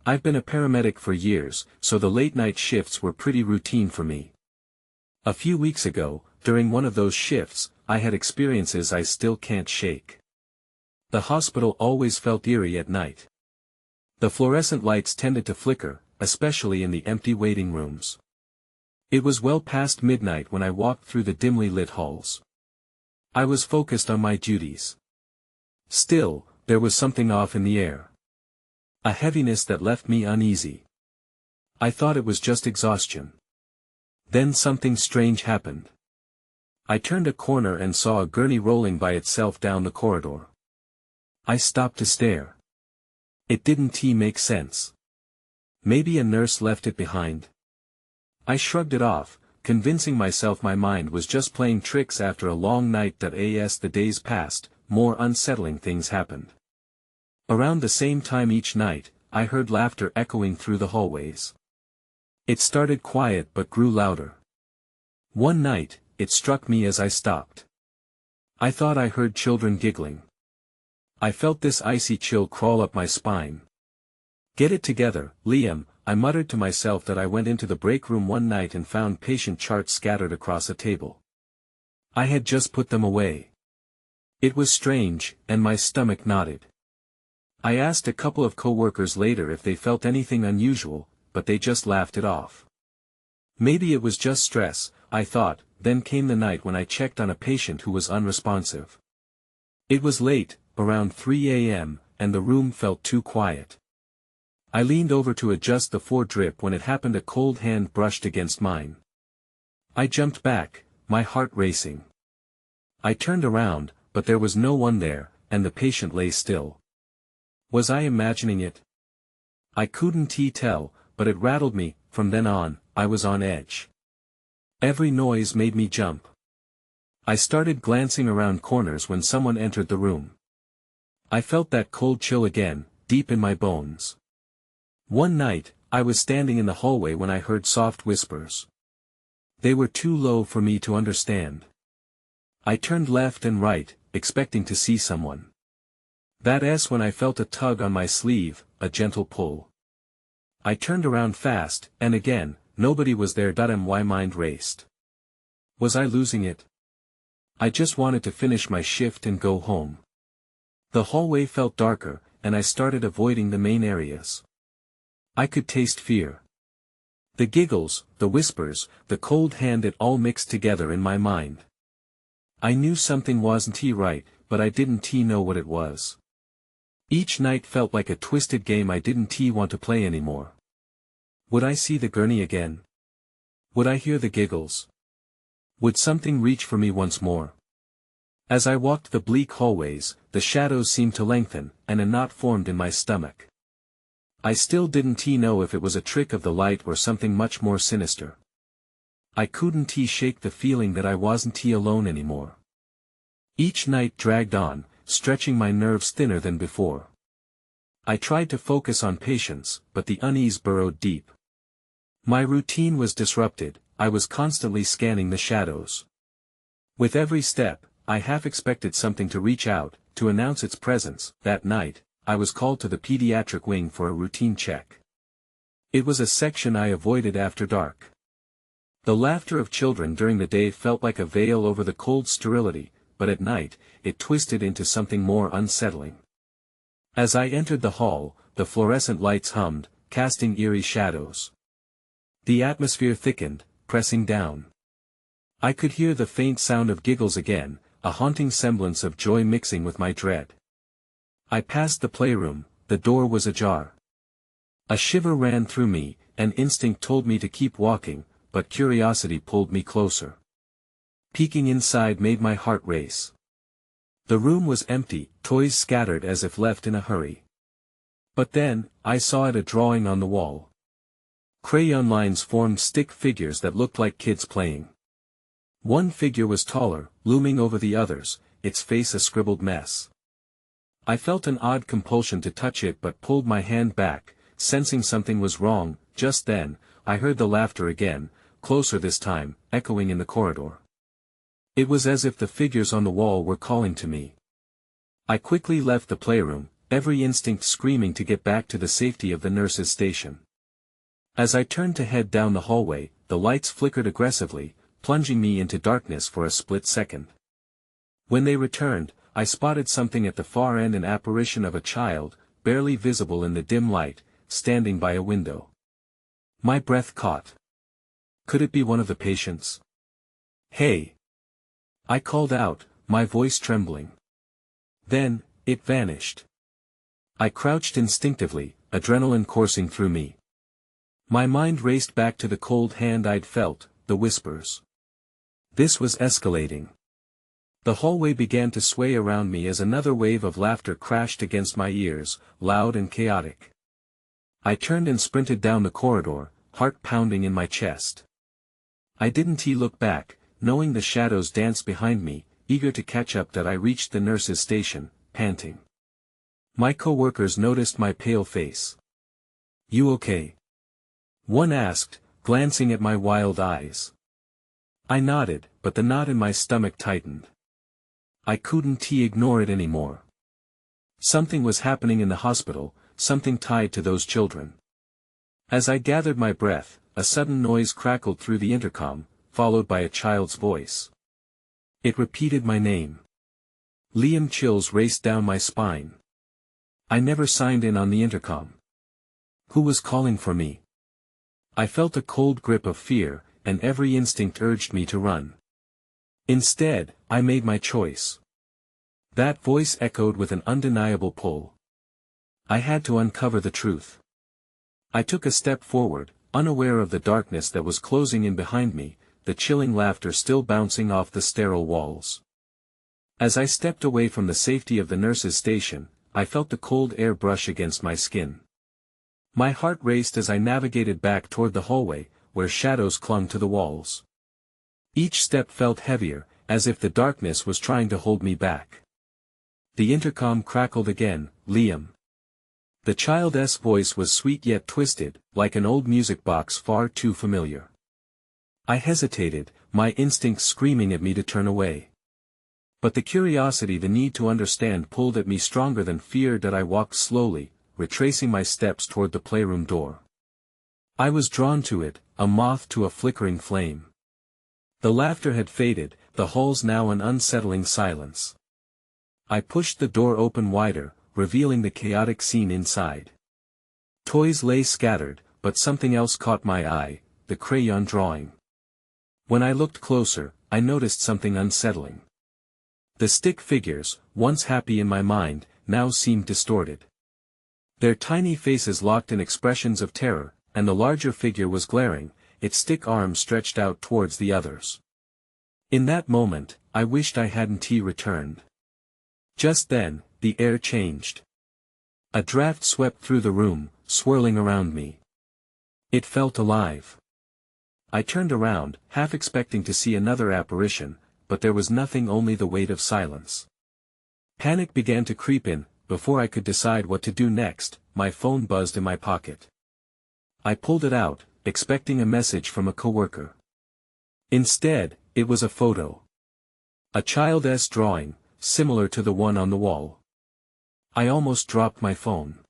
I've been a paramedic for years, so the late-night shifts were pretty routine for me. A few weeks ago, during one of those shifts, I had experiences I still can't shake. The hospital always felt eerie at night. The fluorescent lights tended to flicker, especially in the empty waiting rooms. It was well past midnight when I walked through the dimly lit halls. I was focused on my duties. Still, there was something off in the air. A heaviness that left me uneasy. I thought it was just exhaustion. Then something strange happened. I turned a corner and saw a gurney rolling by itself down the corridor. I stopped to stare. It didn't make sense. Maybe a nurse left it behind. I shrugged it off, convincing myself my mind was just playing tricks after a long night. As the days passed, more unsettling things happened. Around the same time each night, I heard laughter echoing through the hallways. It started quiet but grew louder. One night, it struck me as I stopped. I thought I heard children giggling. I felt this icy chill crawl up my spine. "Get it together, Liam," I muttered to myself. That I went into the break room one night and found patient charts scattered across a table. I had just put them away. It was strange, and my stomach knotted. I asked a couple of co-workers later if they felt anything unusual, but they just laughed it off. Maybe it was just stress, I thought. Then came the night when I checked on a patient who was unresponsive. It was late, around 3 a.m., and the room felt too quiet. I leaned over to adjust the drip when it happened. A cold hand brushed against mine. I jumped back, my heart racing. I turned around, but there was no one there, and the patient lay still. Was I imagining it? I couldn't tell, but it rattled me. From then on, I was on edge. Every noise made me jump. I started glancing around corners when someone entered the room. I felt that cold chill again, deep in my bones. One night, I was standing in the hallway when I heard soft whispers. They were too low for me to understand. I turned left and right, expecting to see someone. That's when I felt a tug on my sleeve, a gentle pull. I turned around fast, and again, nobody was there. My mind raced. Was I losing it? I just wanted to finish my shift and go home. The hallway felt darker, and I started avoiding the main areas. I could taste fear. The giggles, the whispers, the cold hand, it all mixed together in my mind. I knew something wasn't right, but I didn't know what it was. Each night felt like a twisted game I didn't want to play anymore. Would I see the gurney again? Would I hear the giggles? Would something reach for me once more? As I walked the bleak hallways, the shadows seemed to lengthen, and a knot formed in my stomach. I still didn't know if it was a trick of the light or something much more sinister. I couldn't shake the feeling that I wasn't alone anymore. Each night dragged on, stretching my nerves thinner than before. I tried to focus on patience, but the unease burrowed deep. My routine was disrupted. I was constantly scanning the shadows. With every step, I half expected something to reach out, to announce its presence. That night, I was called to the pediatric wing for a routine check. It was a section I avoided after dark. The laughter of children during the day felt like a veil over the cold sterility, but at night, it twisted into something more unsettling. As I entered the hall, the fluorescent lights hummed, casting eerie shadows. The atmosphere thickened, pressing down. I could hear the faint sound of giggles again, a haunting semblance of joy mixing with my dread. I passed the playroom. The door was ajar. A shiver ran through me, an instinct told me to keep walking, but curiosity pulled me closer. Peeking inside made my heart race. The room was empty, toys scattered as if left in a hurry. But then, I saw a drawing on the wall. Crayon lines formed stick figures that looked like kids playing. One figure was taller, looming over the others, its face a scribbled mess. I felt an odd compulsion to touch it but pulled my hand back, sensing something was wrong. Just then, I heard the laughter again, closer this time, echoing in the corridor. It was as if the figures on the wall were calling to me. I quickly left the playroom, every instinct screaming to get back to the safety of the nurse's station. As I turned to head down the hallway, the lights flickered aggressively, plunging me into darkness for a split second. When they returned, I spotted something at the far end, an apparition of a child, barely visible in the dim light, standing by a window. My breath caught. Could it be one of the patients? "Hey!" I called out, my voice trembling. Then, it vanished. I crouched instinctively, adrenaline coursing through me. My mind raced back to the cold hand I'd felt, the whispers. This was escalating. The hallway began to sway around me as another wave of laughter crashed against my ears, loud and chaotic. I turned and sprinted down the corridor, heart pounding in my chest. I didn't look back, knowing the shadows danced behind me, eager to catch up. That I reached the nurse's station, panting. My co-workers noticed my pale face. "You okay?" one asked, glancing at my wild eyes. I nodded, but the knot in my stomach tightened. I couldn't ignore it anymore. Something was happening in the hospital, something tied to those children. As I gathered my breath, a sudden noise crackled through the intercom, followed by a child's voice. It repeated my name. Liam. Chills raced down my spine. I never signed in on the intercom. Who was calling for me? I felt a cold grip of fear, and every instinct urged me to run. Instead, I made my choice. That voice echoed with an undeniable pull. I had to uncover the truth. I took a step forward, unaware of the darkness that was closing in behind me, the chilling laughter still bouncing off the sterile walls. As I stepped away from the safety of the nurse's station, I felt the cold air brush against my skin. My heart raced as I navigated back toward the hallway, where shadows clung to the walls. Each step felt heavier, as if the darkness was trying to hold me back. The intercom crackled again. "Liam." The child's voice was sweet yet twisted, like an old music box far too familiar. I hesitated, my instincts screaming at me to turn away. But the curiosity, the need to understand, pulled at me stronger than fear. That I walked slowly, retracing my steps toward the playroom door. I was drawn to it, a moth to a flickering flame. The laughter had faded, the hall's now an unsettling silence. I pushed the door open wider, revealing the chaotic scene inside. Toys lay scattered, but something else caught my eye, the crayon drawing. When I looked closer, I noticed something unsettling. The stick figures, once happy in my mind, now seemed distorted. Their tiny faces locked in expressions of terror, and the larger figure was glaring, its stick arms stretched out towards the others. In that moment, I wished I hadn't returned. Just then, the air changed. A draft swept through the room, swirling around me. It felt alive. I turned around, half expecting to see another apparition, but there was nothing, only the weight of silence. Panic began to creep in. Before I could decide what to do next, my phone buzzed in my pocket. I pulled it out, expecting a message from a coworker. Instead, it was a photo. A child's drawing, similar to the one on the wall. I almost dropped my phone.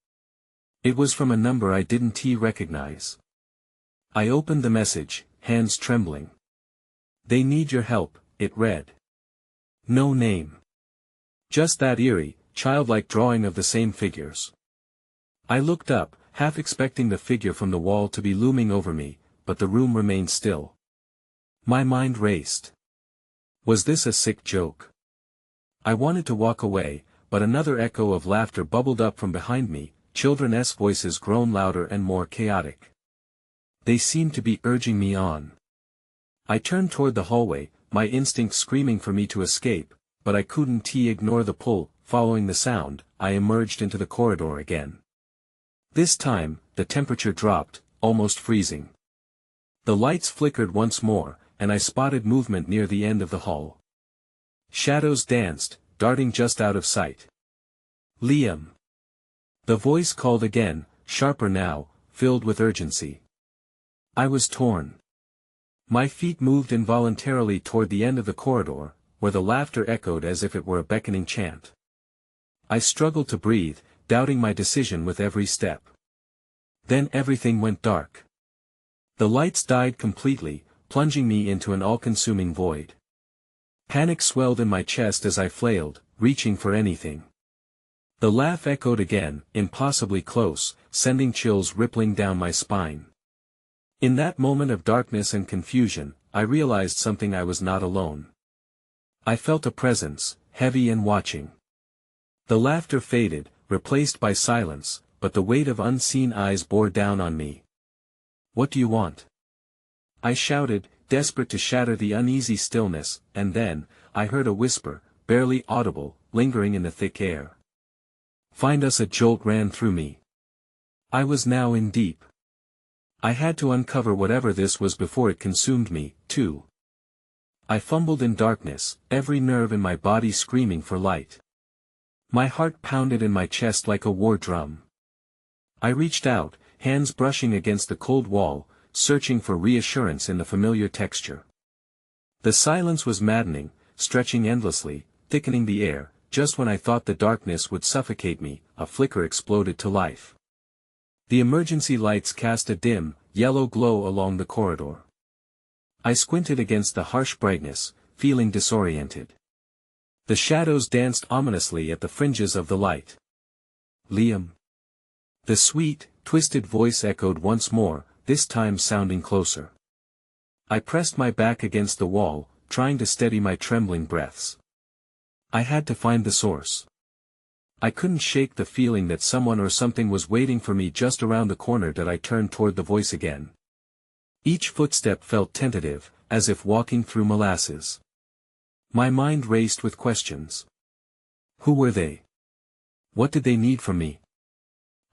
It was from a number I didn't recognize. I opened the message, hands trembling. "They need your help," it read. No name. Just that eerie, childlike drawing of the same figures. I looked up, half expecting the figure from the wall to be looming over me, but the room remained still. My mind raced. Was this a sick joke? I wanted to walk away, but another echo of laughter bubbled up from behind me, children's voices grown louder and more chaotic. They seemed to be urging me on. I turned toward the hallway, my instincts screaming for me to escape, but I couldn't ignore the pull. Following the sound, I emerged into the corridor again. This time, the temperature dropped, almost freezing. The lights flickered once more, and I spotted movement near the end of the hall. Shadows danced, darting just out of sight. "Liam." The voice called again, sharper now, filled with urgency. I was torn. My feet moved involuntarily toward the end of the corridor, where the laughter echoed as if it were a beckoning chant. I struggled to breathe, doubting my decision with every step. Then everything went dark. The lights died completely, plunging me into an all-consuming void. Panic swelled in my chest as I flailed, reaching for anything. The laugh echoed again, impossibly close, sending chills rippling down my spine. In that moment of darkness and confusion, I realized something: I was not alone. I felt a presence, heavy and watching. The laughter faded, replaced by silence, but the weight of unseen eyes bore down on me. "What do you want?" I shouted, desperate to shatter the uneasy stillness, and then, I heard a whisper, barely audible, lingering in the thick air. "Find us." A jolt ran through me. I was now in deep. I had to uncover whatever this was before it consumed me, too. I fumbled in darkness, every nerve in my body screaming for light. My heart pounded in my chest like a war drum. I reached out, hands brushing against the cold wall, searching for reassurance in the familiar texture. The silence was maddening, stretching endlessly, thickening the air. Just when I thought the darkness would suffocate me, a flicker exploded to life. The emergency lights cast a dim, yellow glow along the corridor. I squinted against the harsh brightness, feeling disoriented. The shadows danced ominously at the fringes of the light. "Liam." The sweet, twisted voice echoed once more, this time sounding closer. I pressed my back against the wall, trying to steady my trembling breaths. I had to find the source. I couldn't shake the feeling that someone or something was waiting for me just around the corner. That I turned toward the voice again. Each footstep felt tentative, as if walking through molasses. My mind raced with questions. Who were they? What did they need from me?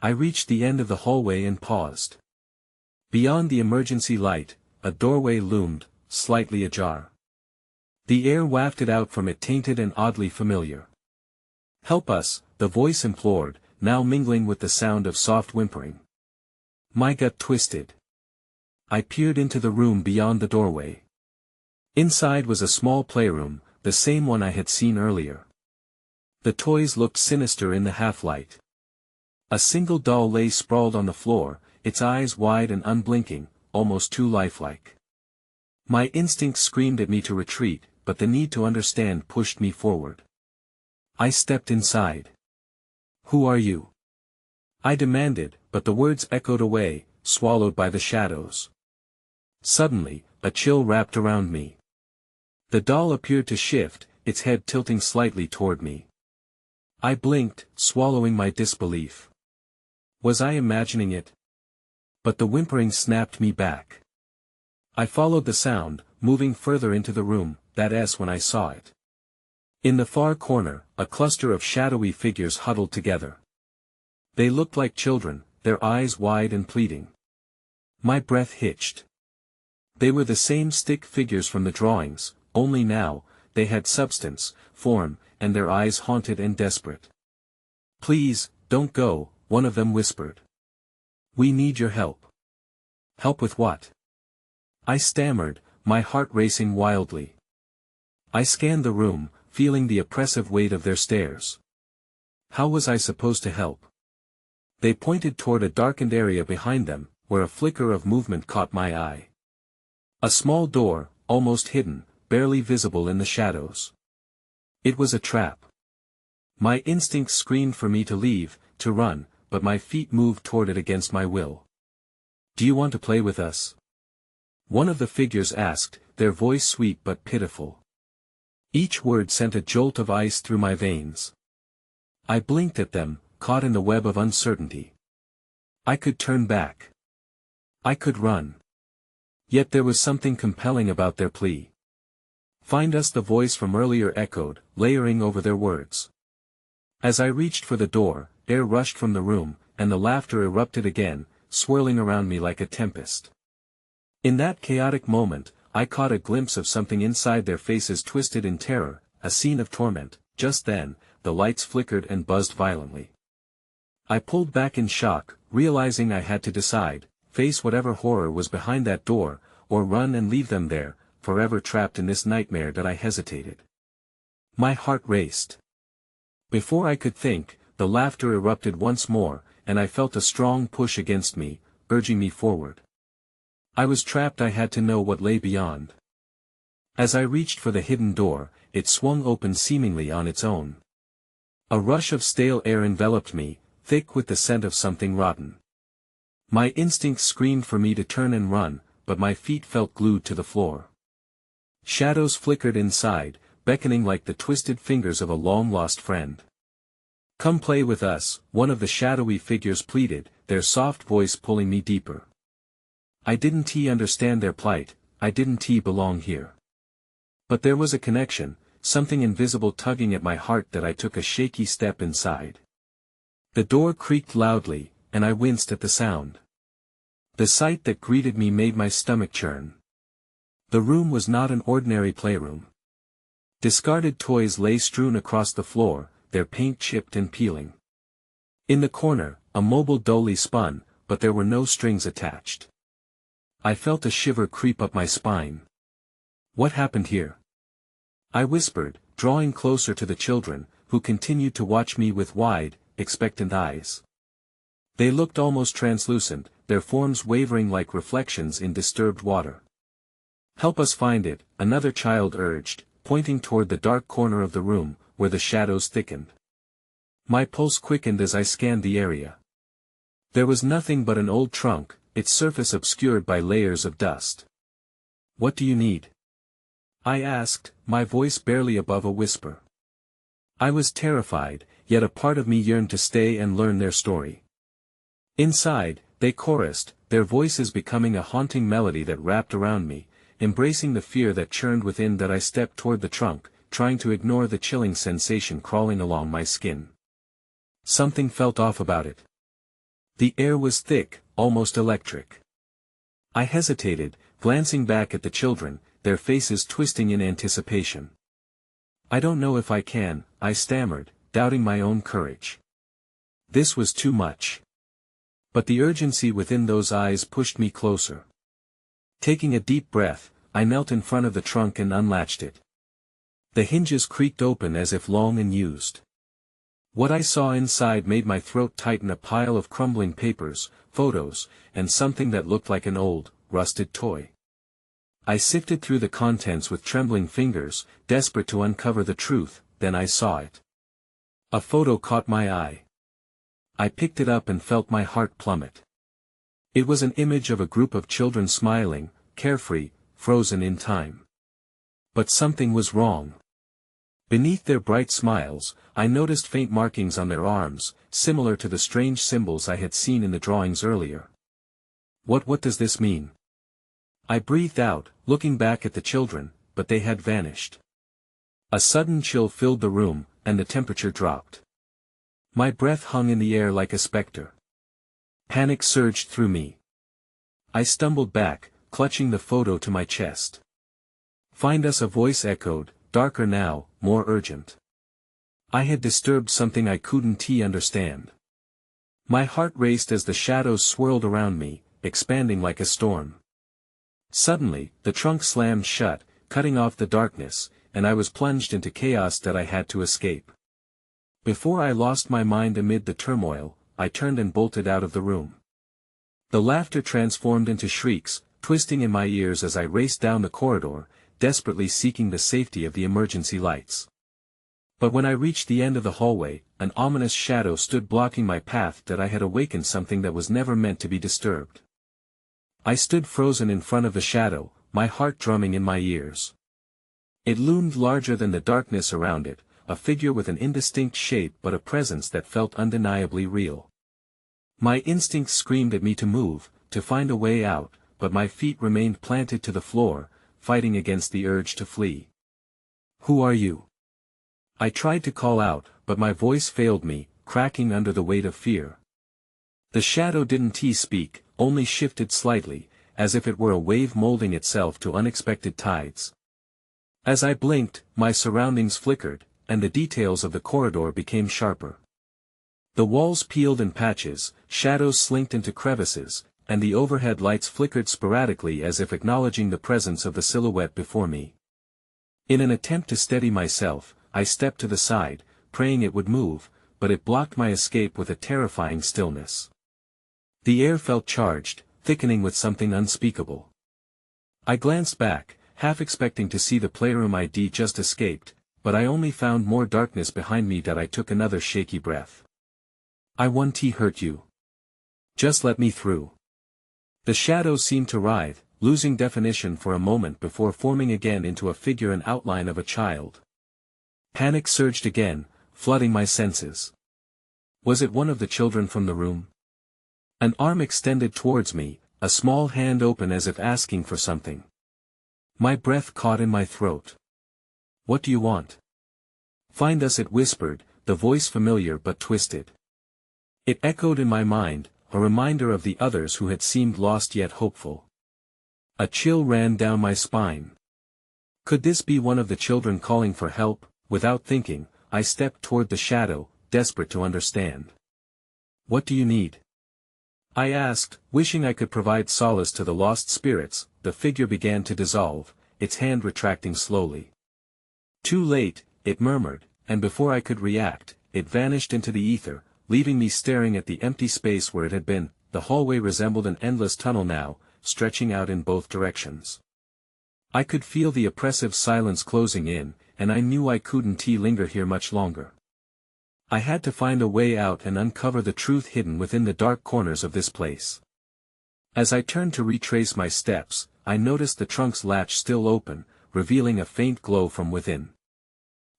I reached the end of the hallway and paused. Beyond the emergency light, a doorway loomed, slightly ajar. The air wafted out from it tainted and oddly familiar. "Help us," the voice implored, now mingling with the sound of soft whimpering. My gut twisted. I peered into the room beyond the doorway. Inside was a small playroom, the same one I had seen earlier. The toys looked sinister in the half-light. A single doll lay sprawled on the floor, its eyes wide and unblinking, almost too lifelike. My instincts screamed at me to retreat, but the need to understand pushed me forward. I stepped inside. "Who are you?" I demanded, but the words echoed away, swallowed by the shadows. Suddenly, a chill wrapped around me. The doll appeared to shift, its head tilting slightly toward me. I blinked, swallowing my disbelief. Was I imagining it? But the whimpering snapped me back. I followed the sound, moving further into the room, that's when I saw it. In the far corner, a cluster of shadowy figures huddled together. They looked like children, their eyes wide and pleading. My breath hitched. They were the same stick figures from the drawings, only now, they had substance, form, and their eyes haunted and desperate. "Please, don't go," one of them whispered. "We need your help." "Help with what?" I stammered, my heart racing wildly. I scanned the room, feeling the oppressive weight of their stares. How was I supposed to help? They pointed toward a darkened area behind them, where a flicker of movement caught my eye. A small door, almost hidden, barely visible in the shadows. It was a trap. My instincts screamed for me to leave, to run, but my feet moved toward it against my will. "Do you want to play with us?" One of the figures asked, their voice sweet but pitiful. Each word sent a jolt of ice through my veins. I blinked at them, caught in the web of uncertainty. I could turn back. I could run. Yet there was something compelling about their plea. "Find us," the voice from earlier echoed, layering over their words. As I reached for the door, air rushed from the room, and the laughter erupted again, swirling around me like a tempest. In that chaotic moment, I caught a glimpse of something inside their faces twisted in terror, a scene of torment. Just then, the lights flickered and buzzed violently. I pulled back in shock, realizing I had to decide, face whatever horror was behind that door, or run and leave them there, forever trapped in this nightmare. That I hesitated. My heart raced. Before I could think, the laughter erupted once more, and I felt a strong push against me, urging me forward. I was trapped. I had to know what lay beyond. As I reached for the hidden door, it swung open seemingly on its own. A rush of stale air enveloped me, thick with the scent of something rotten. My instincts screamed for me to turn and run, but my feet felt glued to the floor. Shadows flickered inside, beckoning like the twisted fingers of a long-lost friend. "Come play with us," one of the shadowy figures pleaded, their soft voice pulling me deeper. I didn't understand their plight, I didn't belong here. But there was a connection, something invisible tugging at my heart that I took a shaky step inside. The door creaked loudly, and I winced at the sound. The sight that greeted me made my stomach churn. The room was not an ordinary playroom. Discarded toys lay strewn across the floor, their paint chipped and peeling. In the corner, a mobile dolly spun, but there were no strings attached. I felt a shiver creep up my spine. What happened here? I whispered, drawing closer to the children, who continued to watch me with wide, expectant eyes. They looked almost translucent, their forms wavering like reflections in disturbed water. "Help us find it," another child urged, pointing toward the dark corner of the room, where the shadows thickened. My pulse quickened as I scanned the area. There was nothing but an old trunk, its surface obscured by layers of dust. "What do you need?" I asked, my voice barely above a whisper. I was terrified, yet a part of me yearned to stay and learn their story. Inside, they chorused, their voices becoming a haunting melody that wrapped around me, embracing the fear that churned within. That I stepped toward the trunk, trying to ignore the chilling sensation crawling along my skin. Something felt off about it. The air was thick, almost electric. I hesitated, glancing back at the children, their faces twisting in anticipation. "I don't know if I can," I stammered, doubting my own courage. This was too much. But the urgency within those eyes pushed me closer. Taking a deep breath, I knelt in front of the trunk and unlatched it. The hinges creaked open as if long unused. What I saw inside made my throat tighten. A pile of crumbling papers, photos, and something that looked like an old, rusted toy. I sifted through the contents with trembling fingers, desperate to uncover the truth. Then I saw it. A photo caught my eye. I picked it up and felt my heart plummet. It was an image of a group of children smiling, carefree, frozen in time. But something was wrong. Beneath their bright smiles, I noticed faint markings on their arms, similar to the strange symbols I had seen in the drawings earlier. What does this mean?" I breathed out, looking back at the children, but they had vanished. A sudden chill filled the room, and the temperature dropped. My breath hung in the air like a specter. Panic surged through me. I stumbled back, clutching the photo to my chest. "Find us," a voice echoed, darker now, more urgent. I had disturbed something I couldn't understand. My heart raced as the shadows swirled around me, expanding like a storm. Suddenly, the trunk slammed shut, cutting off the darkness, and I was plunged into chaos that I had to escape. Before I lost my mind amid the turmoil, I turned and bolted out of the room. The laughter transformed into shrieks, twisting in my ears as I raced down the corridor, desperately seeking the safety of the emergency lights. But when I reached the end of the hallway, an ominous shadow stood blocking my path. That I had awakened something that was never meant to be disturbed. I stood frozen in front of the shadow, my heart drumming in my ears. It loomed larger than the darkness around it, a figure with an indistinct shape but a presence that felt undeniably real. My instincts screamed at me to move, to find a way out, but my feet remained planted to the floor, fighting against the urge to flee. "Who are you?" I tried to call out, but my voice failed me, cracking under the weight of fear. The shadow didn't speak, only shifted slightly, as if it were a wave molding itself to unexpected tides. As I blinked, my surroundings flickered, and the details of the corridor became sharper. The walls peeled in patches, shadows slinked into crevices, and the overhead lights flickered sporadically as if acknowledging the presence of the silhouette before me. In an attempt to steady myself, I stepped to the side, praying it would move, but it blocked my escape with a terrifying stillness. The air felt charged, thickening with something unspeakable. I glanced back, half expecting to see the playroom I'd just escaped, but I only found more darkness behind me. That I took another shaky breath. I won't hurt you. Just let me through. The shadows seemed to writhe, losing definition for a moment before forming again into a figure and outline of a child. Panic surged again, flooding my senses. Was it one of the children from the room? An arm extended towards me, a small hand open as if asking for something. My breath caught in my throat. What do you want? Find us, it whispered, the voice familiar but twisted. It echoed in my mind, a reminder of the others who had seemed lost yet hopeful. A chill ran down my spine. Could this be one of the children calling for help? Without thinking, I stepped toward the shadow, desperate to understand. What do you need? I asked, wishing I could provide solace to the lost spirits. The figure began to dissolve, its hand retracting slowly. Too late, it murmured, and before I could react, it vanished into the ether, leaving me staring at the empty space where it had been. The hallway resembled an endless tunnel now, stretching out in both directions. I could feel the oppressive silence closing in, and I knew I couldn't linger here much longer. I had to find a way out and uncover the truth hidden within the dark corners of this place. As I turned to retrace my steps, I noticed the trunk's latch still open, revealing a faint glow from within.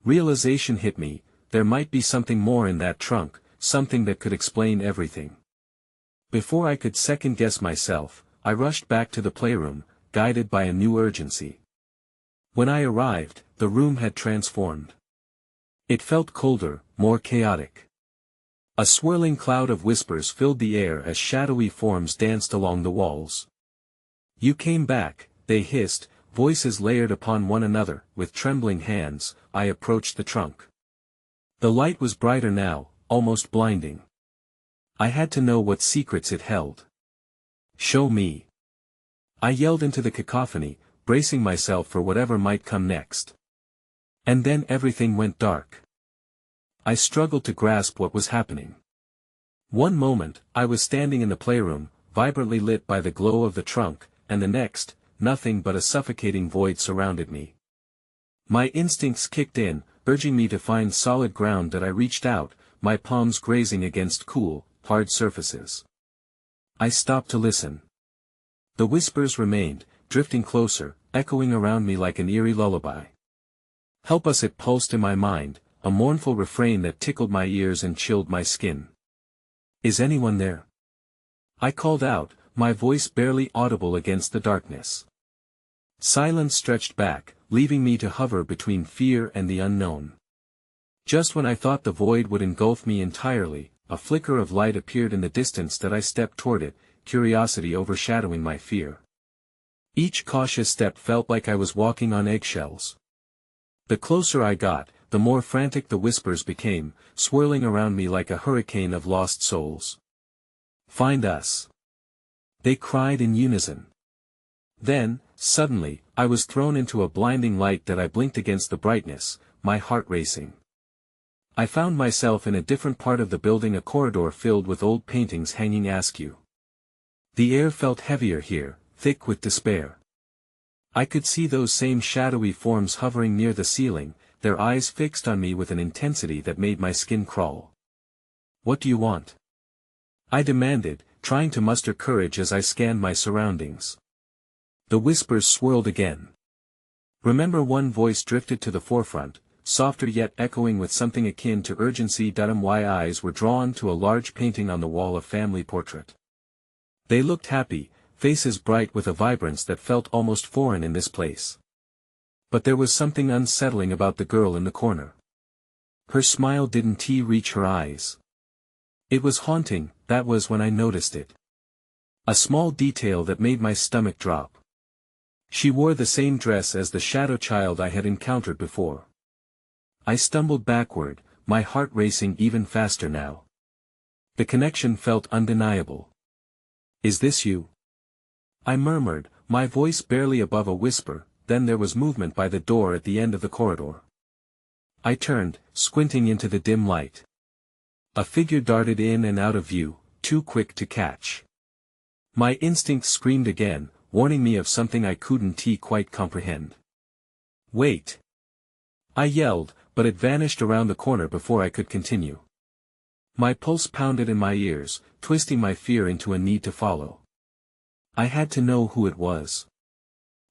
Realization hit me, there might be something more in that trunk, something that could explain everything. Before I could second-guess myself, I rushed back to the playroom, guided by a new urgency. When I arrived, the room had transformed. It felt colder, more chaotic. A swirling cloud of whispers filled the air as shadowy forms danced along the walls. You came back, they hissed, voices layered upon one another. With trembling hands, I approached the trunk. The light was brighter now, almost blinding. I had to know what secrets it held. Show me. I yelled into the cacophony, bracing myself for whatever might come next. And then everything went dark. I struggled to grasp what was happening. One moment, I was standing in the playroom, vibrantly lit by the glow of the trunk, and the next, nothing but a suffocating void surrounded me. My instincts kicked in, urging me to find solid ground. That I reached out, my palms grazing against cool, hard surfaces. I stopped to listen. The whispers remained, drifting closer, echoing around me like an eerie lullaby. Help us, it pulsed in my mind, a mournful refrain that tickled my ears and chilled my skin. Is anyone there? I called out, my voice barely audible against the darkness. Silence stretched back, leaving me to hover between fear and the unknown. Just when I thought the void would engulf me entirely, a flicker of light appeared in the distance. That I stepped toward it, curiosity overshadowing my fear. Each cautious step felt like I was walking on eggshells. The closer I got, the more frantic the whispers became, swirling around me like a hurricane of lost souls. Find us. They cried in unison. Then, suddenly, I was thrown into a blinding light. That I blinked against the brightness, my heart racing. I found myself in a different part of the building, a corridor filled with old paintings hanging askew. The air felt heavier here, thick with despair. I could see those same shadowy forms hovering near the ceiling, their eyes fixed on me with an intensity that made my skin crawl. What do you want? I demanded, trying to muster courage as I scanned my surroundings. The whispers swirled again. Remember, one voice drifted to the forefront, softer yet echoing with something akin to urgency. My eyes were drawn to a large painting on the wall, a family portrait. They looked happy, faces bright with a vibrance that felt almost foreign in this place. But there was something unsettling about the girl in the corner. Her smile didn't reach her eyes. It was haunting. That was when I noticed it. A small detail that made my stomach drop. She wore the same dress as the shadow child I had encountered before. I stumbled backward, my heart racing even faster now. The connection felt undeniable. Is this you? I murmured, my voice barely above a whisper. Then there was movement by the door at the end of the corridor. I turned, squinting into the dim light. A figure darted in and out of view, too quick to catch. My instincts screamed again, warning me of something I couldn't quite comprehend. "Wait!" I yelled, but it vanished around the corner before I could continue. My pulse pounded in my ears, twisting my fear into a need to follow. I had to know who it was.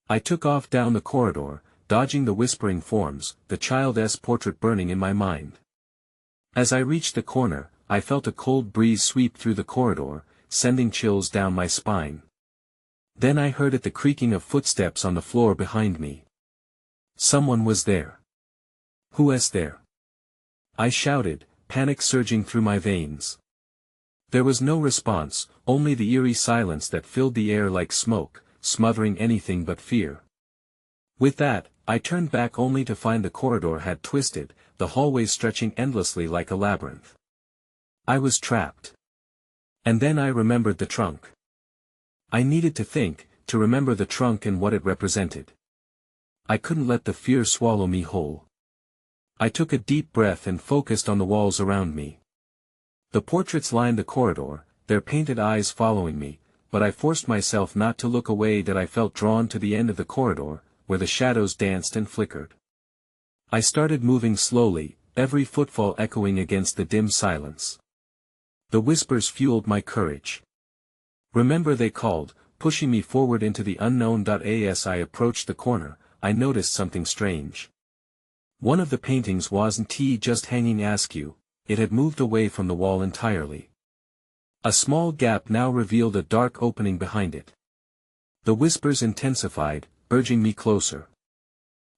I took off down the corridor, dodging the whispering forms, the child's portrait burning in my mind. As I reached the corner, I felt a cold breeze sweep through the corridor, sending chills down my spine. Then I heard the creaking of footsteps on the floor behind me. Someone was there. "Who is there?" I shouted, panic surging through my veins. There was no response, only the eerie silence that filled the air like smoke, smothering anything but fear. With that, I turned back only to find the corridor had twisted, the hallways stretching endlessly like a labyrinth. I was trapped. And then I remembered the trunk. I needed to think, to remember the trunk and what it represented. I couldn't let the fear swallow me whole. I took a deep breath and focused on the walls around me. The portraits lined the corridor, their painted eyes following me, but I forced myself not to look away that I felt drawn to the end of the corridor, where the shadows danced and flickered. I started moving slowly, every footfall echoing against the dim silence. The whispers fueled my courage. "Remember," they called, pushing me forward into the unknown. As I approached the corner, I noticed something strange. One of the paintings wasn't just hanging askew, it had moved away from the wall entirely. A small gap now revealed a dark opening behind it. The whispers intensified, urging me closer.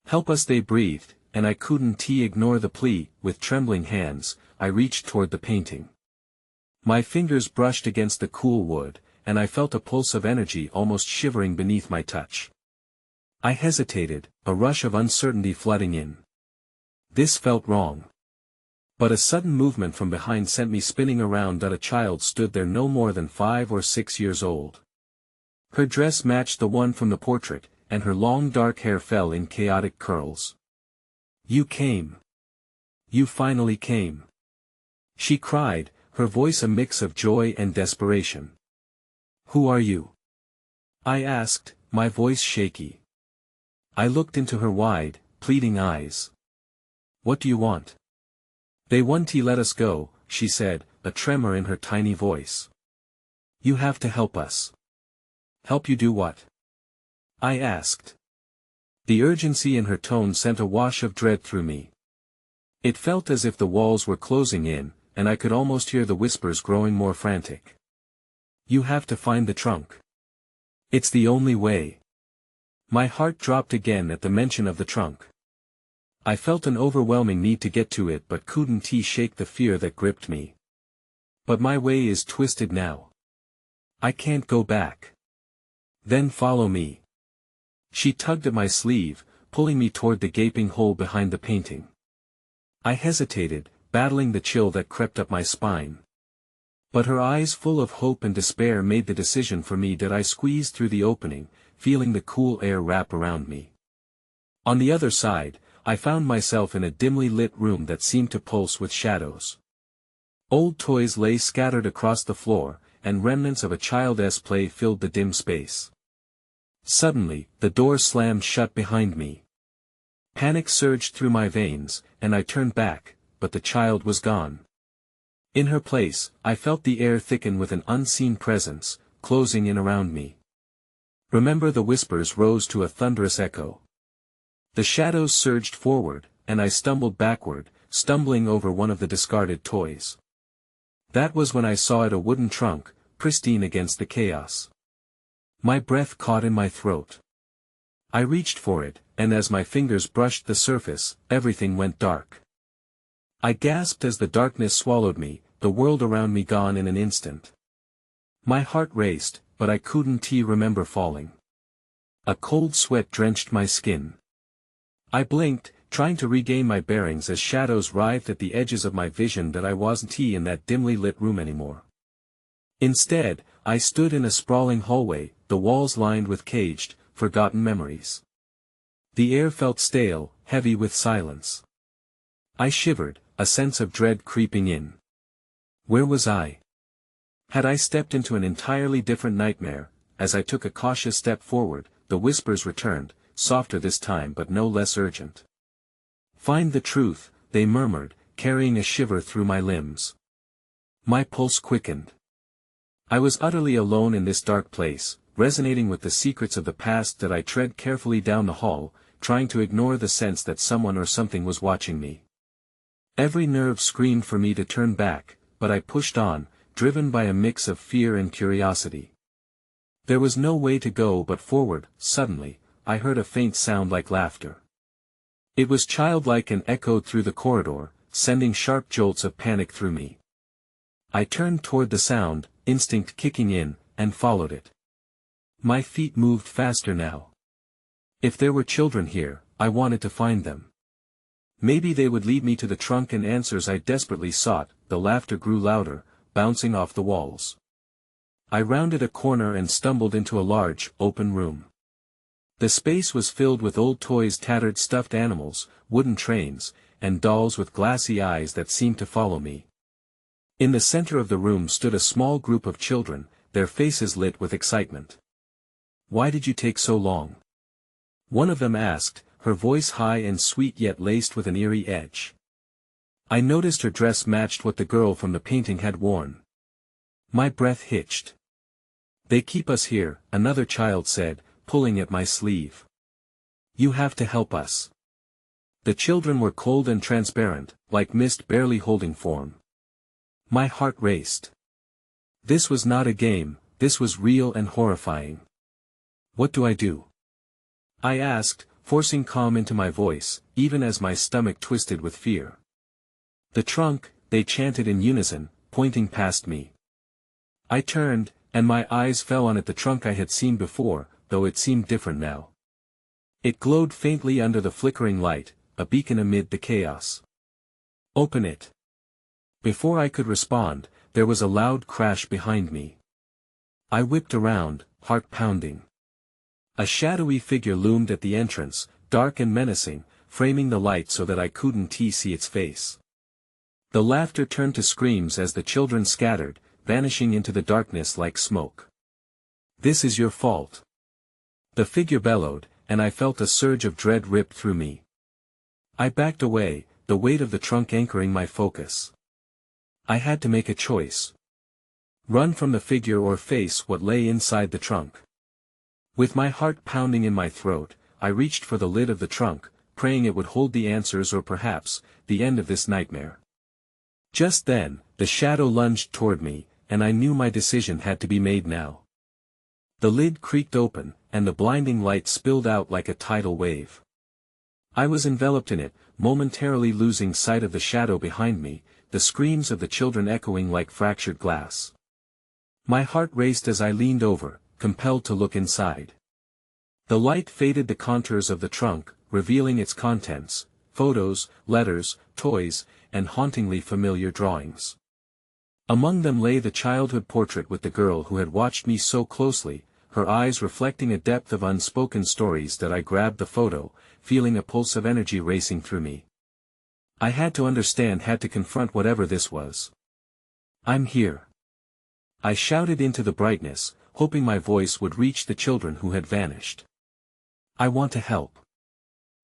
"Help us," they breathed, and I couldn't ignore the plea. With trembling hands, I reached toward the painting. My fingers brushed against the cool wood, and I felt a pulse of energy almost shivering beneath my touch. I hesitated, a rush of uncertainty flooding in. This felt wrong. But a sudden movement from behind sent me spinning around. A child stood there, no more than 5 or 6 years old. Her dress matched the one from the portrait, and her long dark hair fell in chaotic curls. "You came. You finally came," she cried, her voice a mix of joy and desperation. "Who are you?" I asked, my voice shaky. I looked into her wide, pleading eyes. "What do you want?" "They want to let us go," she said, a tremor in her tiny voice. "You have to help us." "Help you do what?" I asked. The urgency in her tone sent a wash of dread through me. It felt as if the walls were closing in, and I could almost hear the whispers growing more frantic. "You have to find the trunk. It's the only way." My heart dropped again at the mention of the trunk. I felt an overwhelming need to get to it but couldn't shake the fear that gripped me. "But my way is twisted now. I can't go back." "Then follow me." She tugged at my sleeve, pulling me toward the gaping hole behind the painting. I hesitated, battling the chill that crept up my spine. But her eyes full of hope and despair made the decision for me. I squeezed through the opening, feeling the cool air wrap around me. On the other side, I found myself in a dimly lit room that seemed to pulse with shadows. Old toys lay scattered across the floor, and remnants of a child's play filled the dim space. Suddenly, the door slammed shut behind me. Panic surged through my veins, and I turned back, but the child was gone. In her place, I felt the air thicken with an unseen presence, closing in around me. "Remember," the whispers rose to a thunderous echo. The shadows surged forward, and I stumbled backward, stumbling over one of the discarded toys. That was when I saw it, a wooden trunk, pristine against the chaos. My breath caught in my throat. I reached for it, and as my fingers brushed the surface, everything went dark. I gasped as the darkness swallowed me, the world around me gone in an instant. My heart raced, but I couldn't remember falling. A cold sweat drenched my skin. I blinked, trying to regain my bearings as shadows writhed at the edges of my vision. I wasn't in that dimly lit room anymore. Instead, I stood in a sprawling hallway, the walls lined with caged, forgotten memories. The air felt stale, heavy with silence. I shivered, a sense of dread creeping in. Where was I? Had I stepped into an entirely different nightmare? As I took a cautious step forward, the whispers returned, softer this time but no less urgent. Find the truth, they murmured, carrying a shiver through my limbs. My pulse quickened. I was utterly alone in this dark place, resonating with the secrets of the past that I tread carefully down the hall, trying to ignore the sense that someone or something was watching me. Every nerve screamed for me to turn back, but I pushed on, driven by a mix of fear and curiosity. There was no way to go but forward. Suddenly, I heard a faint sound like laughter. It was childlike and echoed through the corridor, sending sharp jolts of panic through me. I turned toward the sound, instinct kicking in, and followed it. My feet moved faster now. If there were children here, I wanted to find them. Maybe they would lead me to the trunk and answers I desperately sought. The laughter grew louder, bouncing off the walls. I rounded a corner and stumbled into a large, open room. The space was filled with old toys, tattered stuffed animals, wooden trains, and dolls with glassy eyes that seemed to follow me. In the center of the room stood a small group of children, their faces lit with excitement. "Why did you take so long?" one of them asked, her voice high and sweet yet laced with an eerie edge. I noticed her dress matched what the girl from the painting had worn. My breath hitched. "They keep us here," another child said, pulling at my sleeve. "You have to help us." The children were cold and transparent, like mist barely holding form. My heart raced. This was not a game, this was real and horrifying. "What do I do?" I asked, forcing calm into my voice, even as my stomach twisted with fear. "The trunk," they chanted in unison, pointing past me. I turned, and my eyes fell on it, the trunk I had seen before, though it seemed different now. It glowed faintly under the flickering light, a beacon amid the chaos. "Open it." Before I could respond, there was a loud crash behind me. I whipped around, heart pounding. A shadowy figure loomed at the entrance, dark and menacing, framing the light so that I couldn't see its face. The laughter turned to screams as the children scattered, vanishing into the darkness like smoke. "This is your fault," the figure bellowed, and I felt a surge of dread rip through me. I backed away, the weight of the trunk anchoring my focus. I had to make a choice. Run from the figure or face what lay inside the trunk. With my heart pounding in my throat, I reached for the lid of the trunk, praying it would hold the answers or perhaps, the end of this nightmare. Just then, the shadow lunged toward me, and I knew my decision had to be made now. The lid creaked open, and the blinding light spilled out like a tidal wave. I was enveloped in it, momentarily losing sight of the shadow behind me, the screams of the children echoing like fractured glass. My heart raced as I leaned over, compelled to look inside. The light faded the contours of the trunk, revealing its contents, photos, letters, toys, and hauntingly familiar drawings. Among them lay the childhood portrait with the girl who had watched me so closely, her eyes reflecting a depth of unspoken stories. That I grabbed the photo, feeling a pulse of energy racing through me. I had to understand, had to confront whatever this was. "I'm here," I shouted into the brightness, hoping my voice would reach the children who had vanished. "I want to help."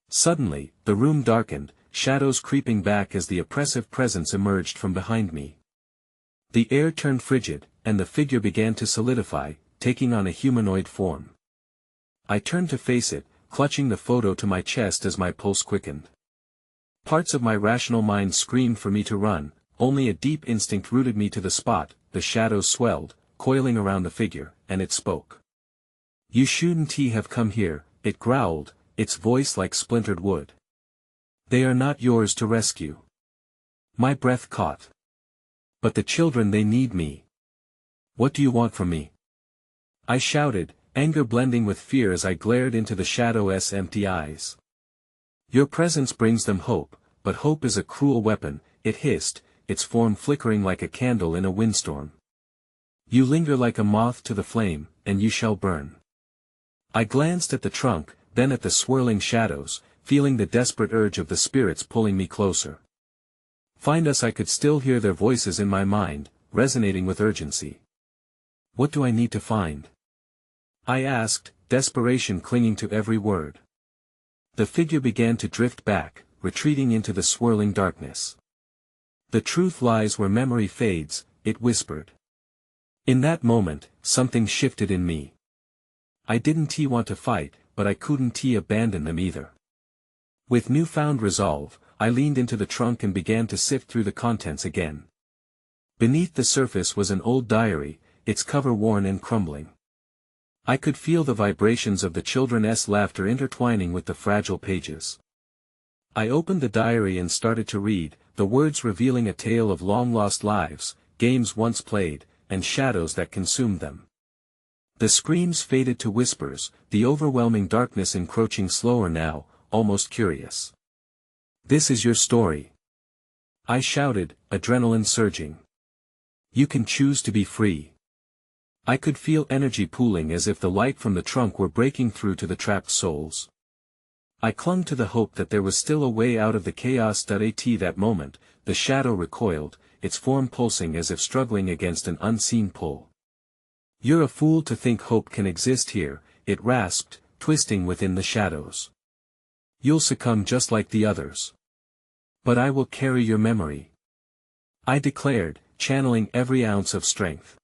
Suddenly, the room darkened, shadows creeping back as the oppressive presence emerged from behind me. The air turned frigid, and the figure began to solidify, taking on a humanoid form. I turned to face it, clutching the photo to my chest as my pulse quickened. Parts of my rational mind screamed for me to run, only a deep instinct rooted me to the spot. The shadows swelled, coiling around the figure, and it spoke. "You shouldn't have come here," it growled, its voice like splintered wood. "They are not yours to rescue." My breath caught. "But the children, they need me. What do you want from me?" I shouted, anger blending with fear as I glared into the shadow's empty eyes. "Your presence brings them hope, but hope is a cruel weapon," it hissed, its form flickering like a candle in a windstorm. "You linger like a moth to the flame, and you shall burn." I glanced at the trunk, then at the swirling shadows, feeling the desperate urge of the spirits pulling me closer. Find us. I could still hear their voices in my mind, resonating with urgency. What do I need to find? I asked, desperation clinging to every word. The figure began to drift back, retreating into the swirling darkness. The truth lies where memory fades, it whispered. In that moment, something shifted in me. I didn't want to fight, but I couldn't abandon them either. With newfound resolve, I leaned into the trunk and began to sift through the contents again. Beneath the surface was an old diary, its cover worn and crumbling. I could feel the vibrations of the children's laughter intertwining with the fragile pages. I opened the diary and started to read, the words revealing a tale of long-lost lives, games once played, and shadows that consumed them. The screams faded to whispers, the overwhelming darkness encroaching slower now, almost curious. This is your story. I shouted, adrenaline surging. You can choose to be free. I could feel energy pooling as if the light from the trunk were breaking through to the trapped souls. I clung to the hope that there was still a way out of the chaos. At that moment, the shadow recoiled, its form pulsing as if struggling against an unseen pull. You're a fool to think hope can exist here, it rasped, twisting within the shadows. You'll succumb just like the others. But I will carry your memory. I declared, channeling every ounce of strength.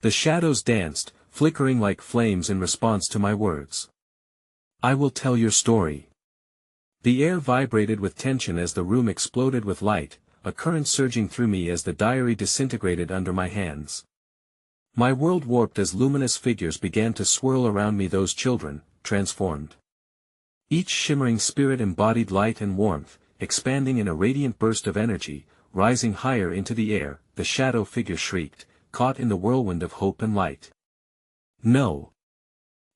The shadows danced, flickering like flames in response to my words. I will tell your story. The air vibrated with tension as the room exploded with light, a current surging through me as the diary disintegrated under my hands. My world warped as luminous figures began to swirl around me. Those children, transformed. Each shimmering spirit embodied light and warmth, expanding in a radiant burst of energy, rising higher into the air. The shadow figure shrieked, caught in the whirlwind of hope and light. No!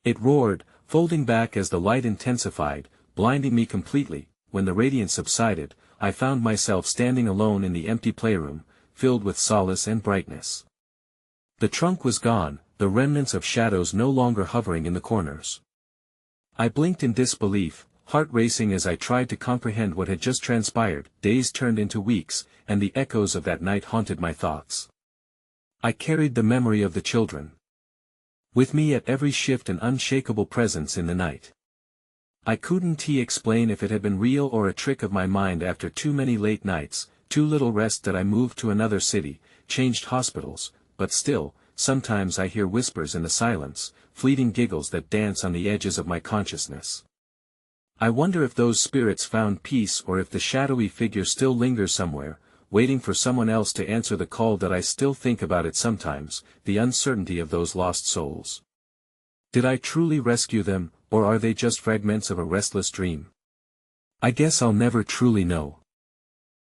It roared, folding back as the light intensified, blinding me completely. When the radiance subsided, I found myself standing alone in the empty playroom, filled with solace and brightness. The trunk was gone, the remnants of shadows no longer hovering in the corners. I blinked in disbelief, heart racing as I tried to comprehend what had just transpired. Days turned into weeks, and the echoes of that night haunted my thoughts. I carried the memory of the children with me at every shift, an unshakable presence in the night. I couldn't explain if it had been real or a trick of my mind. After too many late nights, too little rest, that I moved to another city, changed hospitals, but still, sometimes I hear whispers in the silence, fleeting giggles that dance on the edges of my consciousness. I wonder if those spirits found peace or if the shadowy figure still lingers somewhere, waiting for someone else to answer the call. That I still think about it sometimes, the uncertainty of those lost souls. Did I truly rescue them, or are they just fragments of a restless dream? I guess I'll never truly know.